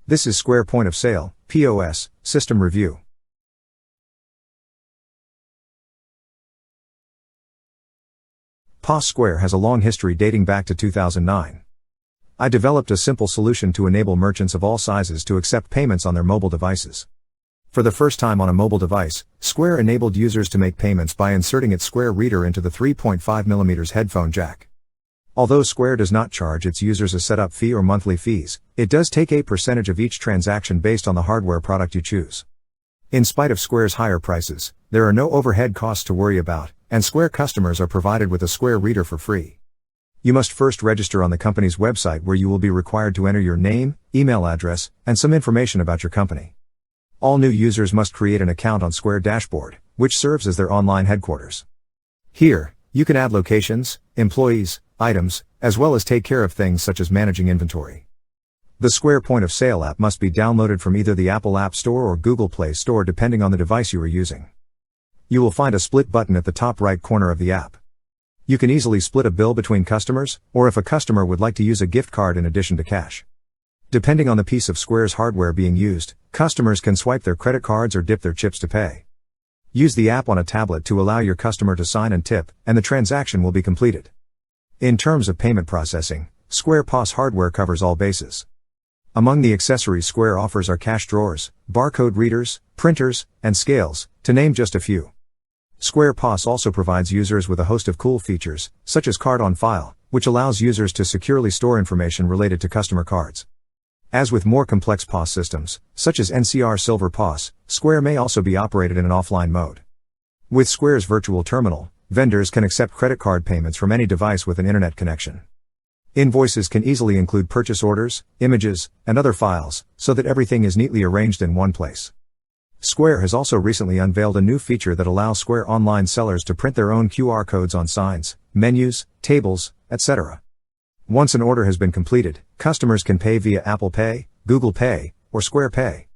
This is Square Point of Sale, POS, System Review. POS Square has a long history dating back to 2009. I developed a simple solution to enable merchants of all sizes to accept payments on their mobile devices. For the first time on a mobile device, Square enabled users to make payments by inserting its Square reader into the 3.5mm headphone jack. Although Square does not charge its users a setup fee or monthly fees, it does take a percentage of each transaction based on the hardware product you choose. In spite of Square's higher prices, there are no overhead costs to worry about, and Square customers are provided with a Square reader for free. You must first register on the company's website, where you will be required to enter your name, email address, and some information about your company. All new users must create an account on Square Dashboard, which serves as their online headquarters. Here, you can add locations, employees, items, as well as take care of things such as managing inventory. The Square Point of Sale app must be downloaded from either the Apple App Store or Google Play Store depending on the device you are using. You will find a split button at the top right corner of the app. You can easily split a bill between customers, or if a customer would like to use a gift card in addition to cash. Depending on the piece of Square's hardware being used, customers can swipe their credit cards or dip their chips to pay. Use the app on a tablet to allow your customer to sign and tip, and the transaction will be completed. In terms of payment processing, Square POS hardware covers all bases. Among the accessories Square offers are cash drawers, barcode readers, printers, and scales, to name just a few. Square POS also provides users with a host of cool features, such as Card on File, which allows users to securely store information related to customer cards. As with more complex POS systems, such as NCR Silver POS, Square may also be operated in an offline mode. With Square's virtual terminal, vendors can accept credit card payments from any device with an internet connection. Invoices can easily include purchase orders, images, and other files, so that everything is neatly arranged in one place. Square has also recently unveiled a new feature that allows Square online sellers to print their own QR codes on signs, menus, tables, etc. Once an order has been completed, customers can pay via Apple Pay, Google Pay, or Square Pay.